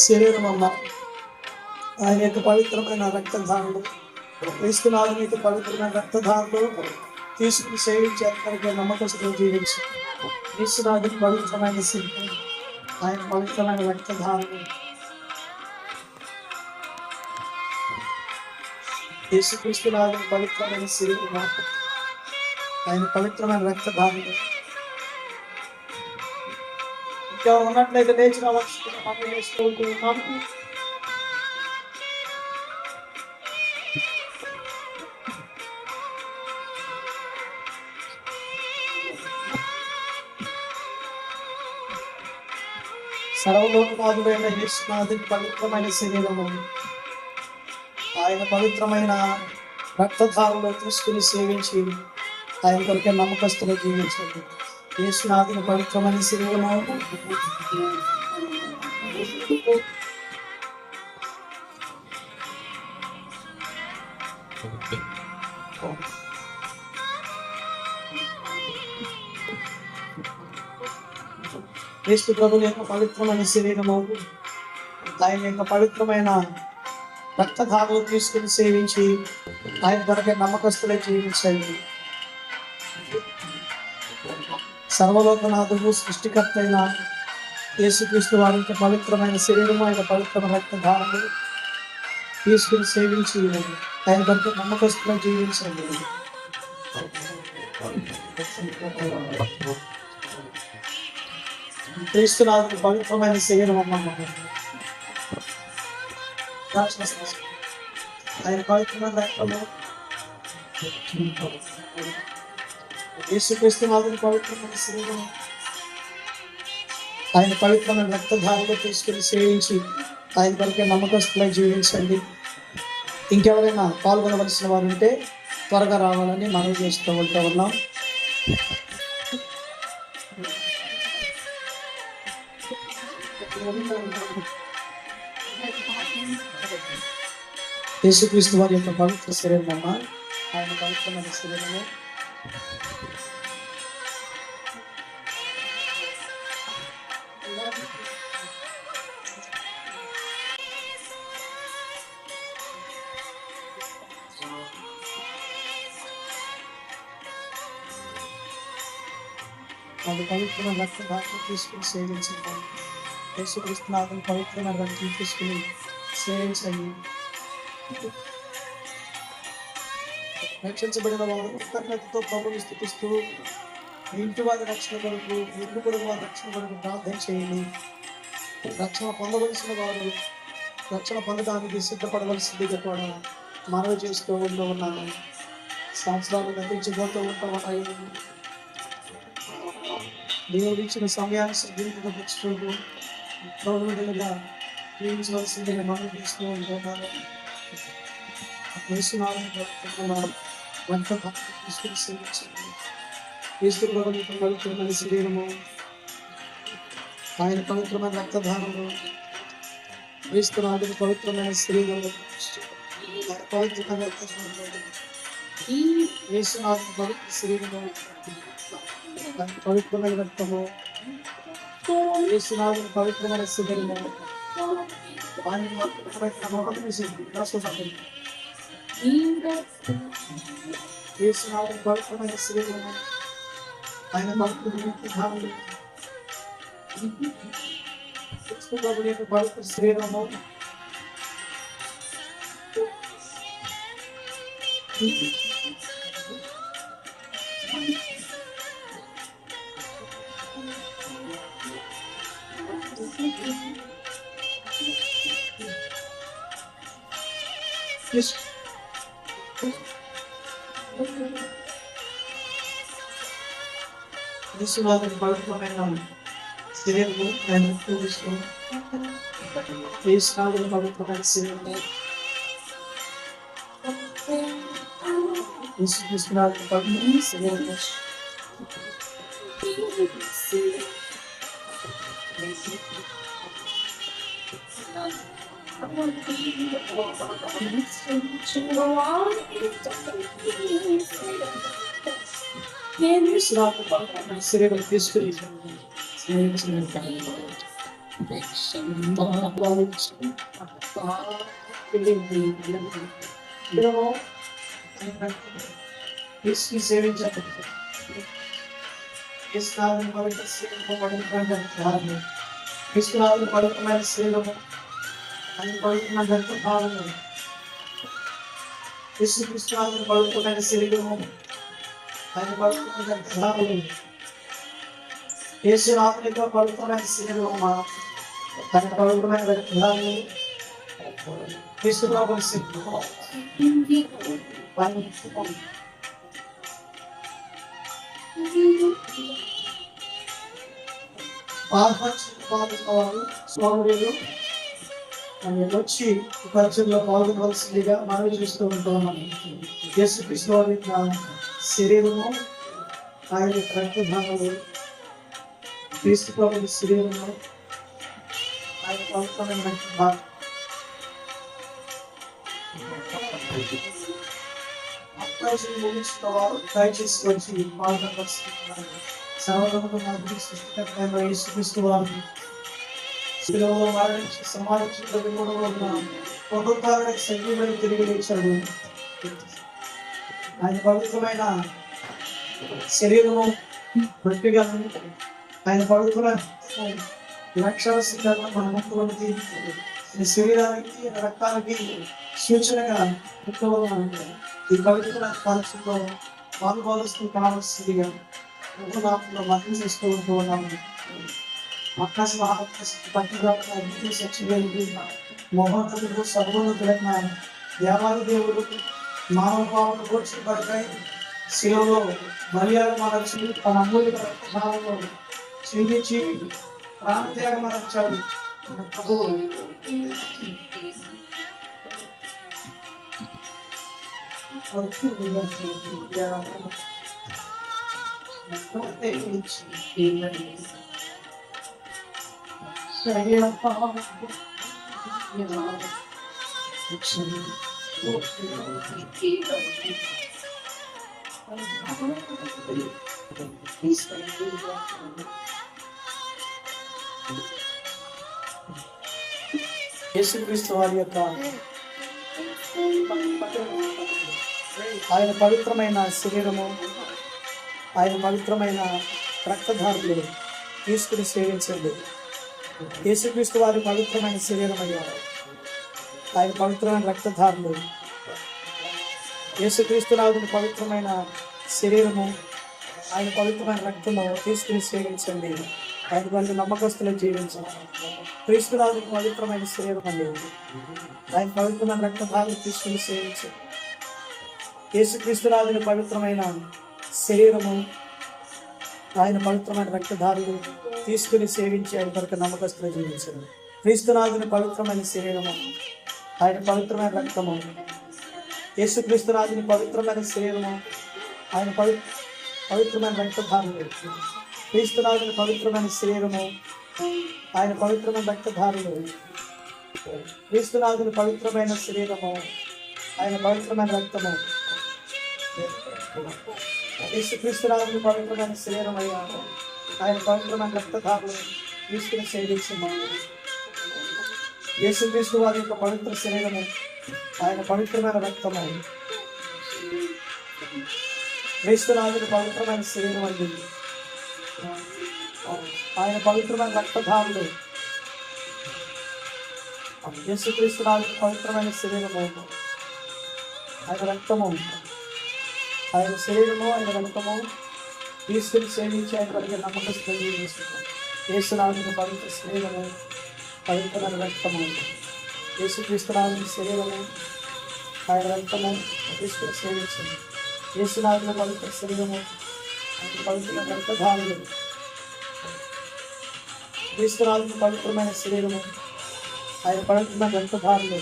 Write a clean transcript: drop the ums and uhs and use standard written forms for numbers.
శరీరం అమ్మ ఆయన యొక్క పవిత్రమైన రక్తధారులు క్రీస్తునాథుని యొక్క పవిత్రమైన రక్తధారులు తీసుకుని సేవించి అందరికీ నమ్మకస్తులు జీవించి క్రీస్తునాథుని పవిత్రమైన శరీరం ఆయన పవిత్రమైన రక్తధారులు యేసుక్రీస్తునాథుని పవిత్రమైన శరీరం ఆయన పవిత్రమైన రక్తధారులు ఇంకా ఉన్నట్లయితే లేచి రావచ్చు. సర్వలోకనాథుడైన యేసునాథుని పవిత్రమైన శరీరము ఆయన పవిత్రమైన రక్తధారలో తీసుకుని సేవించి ఆయన కొరకే నమ్మకస్తులు జీవించండి. యేసునాథుని పవిత్రమైన శరీరము క్రీస్తు ప్రభుని యొక్క పవిత్రమైన శరీరము ఆయన యొక్క పవిత్రమైన రక్తధారలు తీసుకుని సేవించి ఆయన కొరకే నమ్మకస్తులై జీవించండి. సర్వలోకనాథుడు సృష్టికర్త అయిన యేసుక్రీస్తు వారి యొక్క పవిత్రమైన శరీరము ఆయన పవిత్రమైన రక్తధారలు తీసుకుని సేవించి ఆయన కొరకే నమ్మకస్తులై జీవించండి. క్రీస్తునాథుని పవిత్రమైన శరీరం అమ్మ ఆయన పవిత్రమైన రక్తము యేసుక్రీస్తునాథుని పవిత్రమైన శరీరం ఆయన పవిత్రమైన రక్తధారలు తీసుకుని సేవించి ఆయన కొరకే నమ్మకస్తులై జీవించండి. ఇంకెవరైనా పాల్గొనవలసిన వారు ఉంటే త్వరగా రావాలని మనవి చేస్తూ ఉన్నాం. యేసుక్రీస్తు వారి యొక్క పవిత్ర శరీరం అమ్మ ఆయన పవిత్రమైన శరీరము అది పవిత్రమైన రక్తధారలు తీసుకుని సేవించండి. యేసుక్రీస్తునాథుని పవిత్రమైన రక్తం తీసుకుని సేవించండి. రక్షించబడిన వారు కృతజ్ఞతతో ప్రభువుని స్తుతిస్తూ ఇంటి వారి రక్షణ కొరకు ఇల్లు కొరకు వారి రక్షణ కొరకు ప్రార్థన చేయండి. రక్షణ పొందవలసిన వారు రక్షణ పొందడానికి సిద్ధపడవలసిందిగా కూడా మనవి చేస్తూ ఉన్నాను. సంవత్సరాలు గతించిపోతూ ఉంటాయి. దేవుడు ఇచ్చిన సమయాన్ని సద్వినియోగపరుచుకుంటూ ప్రభువుగా జీవించవలసిందిగా మనం చేస్తూ ఉంటున్నాను. తీసుకుని సేవించండి. క్రీస్తు ప్రభుని పవిత్రమైన శరీరము ఆయన పవిత్రమైన రక్తధారము క్రీస్తునాథుని పవిత్రమైన శరీరము పవిత్రమైన రక్తధారము యేసునాథుని పవిత్ర శరీరము పవిత్రమైన రక్తము యేసునాథుని పవిత్రమైన శరీరము యేసునాథుని పవిత్రమైన శరీరము ఆయన పవిత్రమైన రక్తధారము క్రీస్తు ప్రభుని యొక్క పవిత్ర శరీరము యేసునాథుని పవిత్రమైన శరీరము ఆయన యేసునాథుని పవిత్రమైన శరీరము యేసుక్రీస్తునాథుని పవిత్రమైన శరీరము యేసునాథుని పవిత్రమైన శరీరం తీసుకుని సేవించండి. క్రీస్తునాథుని పవిత్ర శరీరము పవిత్రమైన క్రీస్తునాథుని పవిత్రమైన శరీరము ఆయన పవిత్రమైన రక్తధారము క్రీస్తునాథుని పవిత్రమైన శరీరము ఆయన పవిత్రమైన రక్తధారము యేసునాథుని యొక్క పవిత్రమైన శరీరము ఆయన పవిత్రమైన రక్తధారము క్రీస్తునాథుని శరీరము స్వాములు వచ్చి పరిచయంలో పాల్గొనవలసిందిగా మనవి చూస్తూ ఉంటాం. యేసుక్రీస్తు వారి శరీరము ఆయన రక్తధారము క్రీస్తు ప్రభుని శరీరము ఆయన పవిత్రమైన రక్తధారము ముగించిన వారు దయచేసి వచ్చి పాల్గొనవలసిందిగా సర్వలోకమును సృష్టికర్త యేసుక్రీస్తు వారు శిలువలో మరణించి సమాధించబడి పునరుత్థానానికి సజీవుడై తిరిగి లేచాడు. ఆయన పవిత్రమైన శరీరము గట్టిగా ఆయన పవిత్రమైన రక్షణ మన ముఖ్యమంత్రి శరీరానికి రక్తానికి సూచనగా ఈ పవిత్ర పరిస్థితిలో పాల్గొలుస్తూ కావాల్సిందిగా మద్దతు చేస్తూ ఉంటూ ఉన్నాము. మహోన్నతుడు సర్వోన్నతుడైన దేవాది దేవుడు మానవ పాపను కూర్చోబడతాయి శిలువలో మర్యాద మరచి తన అమూల్య రక్తధారంలో క్షీణించి ప్రాణత్యాగం మరచాడు. ప్రభువు యేసుక్రీస్తు వారి యొక్క ఆయన పవిత్రమైన శరీరము ఆయన పవిత్రమైన రక్తధారులు తీసుకుని సేవించండి. యేసుక్రీస్తు వారి పవిత్రమైన శరీరం అయ్యారు ఆయన పవిత్రమైన రక్తధారులు. యేసుక్రీస్తు నాథుని పవిత్రమైన శరీరము ఆయన పవిత్రమైన రక్తము తీసుకుని సేవించండి. ఆయన వాళ్ళు నమ్మకస్తులు జీవించండి. క్రీస్తునాథుని పవిత్రమైన శరీరం అండి ఆయన పవిత్రమైన రక్తధారులు తీసుకుని సేవించండి. యేసుక్రీస్తునాథుని పవిత్రమైన శరీరము ఆయన పవిత్రమైన రక్తధారులు తీసుకుని సేవించి ఆయన కొరకు నమ్మకస్తులు జీవించండి. క్రీస్తునాథుని పవిత్రమైన శరీరము ఆయన పవిత్రమైన రక్తము యేసుక్రీస్తునాథుని పవిత్రమైన శరీరము ఆయన పవిత్రమైన రక్తధారులు క్రీస్తునాథుని పవిత్రమైన శరీరము ఆయన పవిత్రమైన రక్తధారులు క్రీస్తునాథుని పవిత్రమైన శరీరము ఆయన పవిత్రమైన రక్తము యేసుక్రీస్తునాథుని పవిత్రమైన శరీరం అయ్యారు ఆయన పవిత్రమైన రక్తధారులు తీసుకుని సేవించున్నాము. యేసుక్రీస్తు వారి యొక్క పవిత్ర శరీరము ఆయన పవిత్రమైన రక్తము క్రీస్తునాథుని పవిత్రమైన శరీరం అండి ఆయన పవిత్రమైన రక్తధారులు యేసుక్రీస్తునాథుని పవిత్రమైన శరీరము ఆయన రక్తము ఆయన శరీరము ఆయన రక్తము తీసుకుని సేవించి ఆయన వరకు నమ్మకస్తులు జీవిస్తున్నాం. యేసునాథుని పవిత్ర శరీరము పవిత్రమైన రక్తము యేసుక్రీస్తునాథుని శరీరము ఆయన రక్తము తీసుకుని సేవించండి. యేసునాథుని పవిత్ర శరీరము ఆయన పవిత్రమైన రక్తధారులు క్రీస్తునాథుని పవిత్రమైన శరీరము ఆయన పవిత్రమైన రక్తధారులు